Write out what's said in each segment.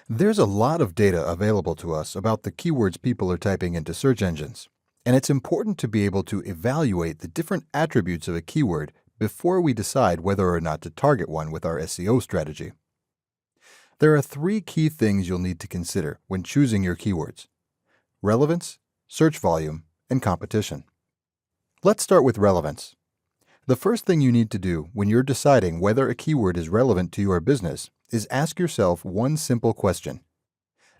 There's a lot of data available to us about the keywords people are typing into search engines, and it's important to be able to evaluate the different attributes of a keyword before we decide whether or not to target one with our SEO strategy. There are three key things you'll need to consider when choosing your keywords: relevance, search volume, and competition. Let's start with relevance. The first thing you need to do when you're deciding whether a keyword is relevant to your business is ask yourself one simple question.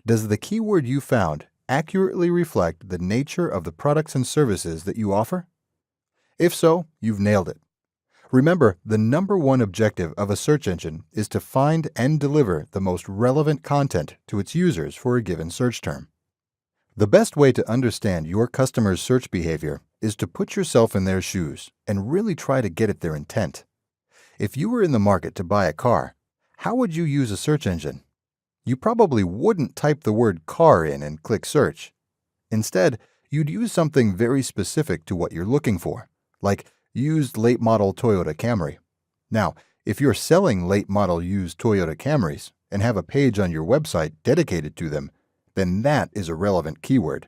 Does the keyword you found accurately reflect the nature of the products and services that you offer? If so, you've nailed it. Remember, the number one objective of a search engine is to find and deliver the most relevant content to its users for a given search term. The best way to understand your customer's search behavior is to put yourself in their shoes and really try to get at their intent. If you were in the market to buy a car, how would you use a search engine? You probably wouldn't type the word car in and click search. Instead, you'd use something very specific to what you're looking for, like used late model Toyota Camry. Now, if you're selling late model used Toyota Camrys and have a page on your website dedicated to them, then that is a relevant keyword.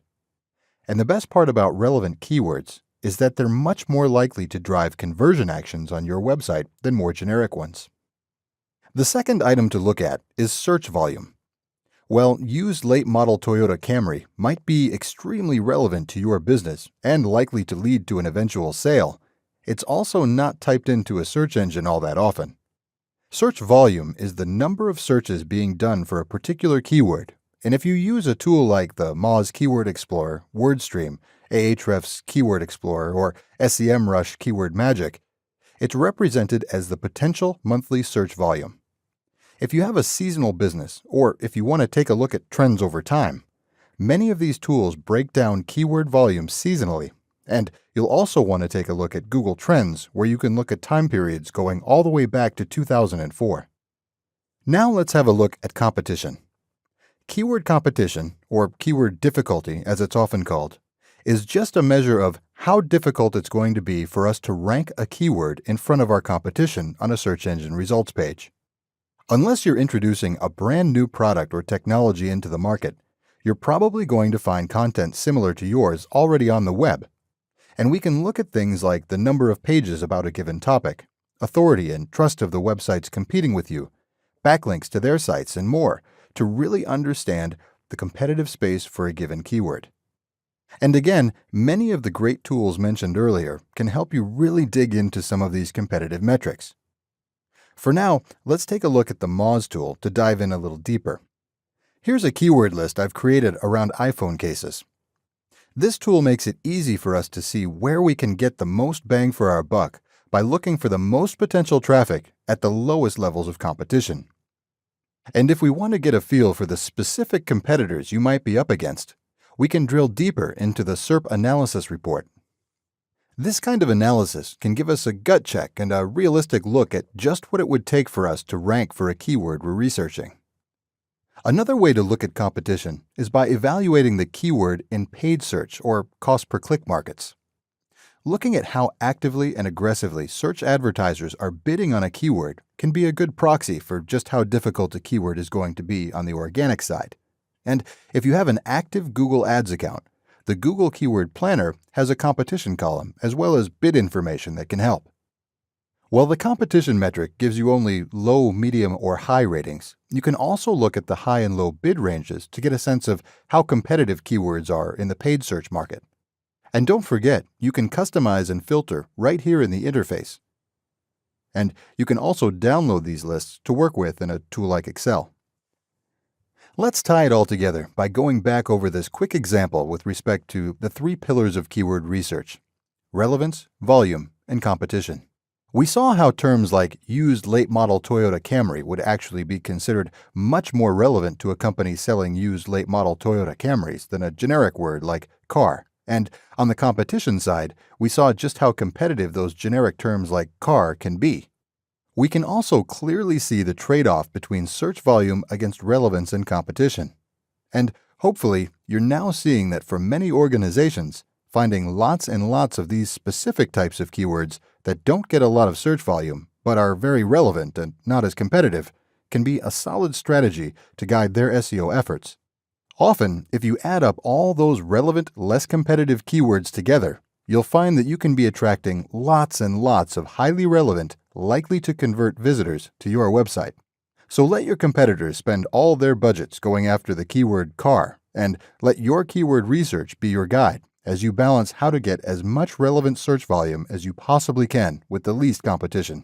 And the best part about relevant keywords is that they're much more likely to drive conversion actions on your website than more generic ones. The second item to look at is search volume. While used late model Toyota Camry might be extremely relevant to your business and likely to lead to an eventual sale, it's also not typed into a search engine all that often. Search volume is the number of searches being done for a particular keyword, and if you use a tool like the Moz Keyword Explorer, WordStream, Ahrefs Keyword Explorer, or SEMrush Keyword Magic, it's represented as the potential monthly search volume. If you have a seasonal business, or if you want to take a look at trends over time, many of these tools break down keyword volume seasonally, and you'll also want to take a look at Google Trends, where you can look at time periods going all the way back to 2004. Now let's have a look at competition. Keyword competition, or keyword difficulty as it's often called, is just a measure of how difficult it's going to be for us to rank a keyword in front of our competition on a search engine results page. Unless you're introducing a brand new product or technology into the market, you're probably going to find content similar to yours already on the web. And we can look at things like the number of pages about a given topic, authority and trust of the websites competing with you, backlinks to their sites, and more to really understand the competitive space for a given keyword. And again, many of the great tools mentioned earlier can help you really dig into some of these competitive metrics. For now, let's take a look at the Moz tool to dive in a little deeper. Here's a keyword list I've created around iPhone cases. This tool makes it easy for us to see where we can get the most bang for our buck by looking for the most potential traffic at the lowest levels of competition. And if we want to get a feel for the specific competitors you might be up against, we can drill deeper into the SERP analysis report. This kind of analysis can give us a gut check and a realistic look at just what it would take for us to rank for a keyword we're researching. Another way to look at competition is by evaluating the keyword in paid search or cost per click markets. Looking at how actively and aggressively search advertisers are bidding on a keyword can be a good proxy for just how difficult a keyword is going to be on the organic side. And if you have an active Google Ads account, the Google Keyword Planner has a competition column as well as bid information that can help. While the competition metric gives you only low, medium, or high ratings, you can also look at the high and low bid ranges to get a sense of how competitive keywords are in the paid search market. And don't forget, you can customize and filter right here in the interface. And you can also download these lists to work with in a tool like Excel. Let's tie it all together by going back over this quick example with respect to the three pillars of keyword research: relevance, volume, and competition. We saw how terms like used late model Toyota Camry would actually be considered much more relevant to a company selling used late model Toyota Camrys than a generic word like car. And on the competition side, we saw just how competitive those generic terms like car can be. We can also clearly see the trade-off between search volume against relevance and competition. And hopefully, you're now seeing that for many organizations, finding lots and lots of these specific types of keywords that don't get a lot of search volume but are very relevant and not as competitive can be a solid strategy to guide their SEO efforts. Often, if you add up all those relevant, less competitive keywords together, you'll find that you can be attracting lots and lots of highly relevant, likely to convert visitors to your website. So let your competitors spend all their budgets going after the keyword car, and let your keyword research be your guide as you balance how to get as much relevant search volume as you possibly can with the least competition.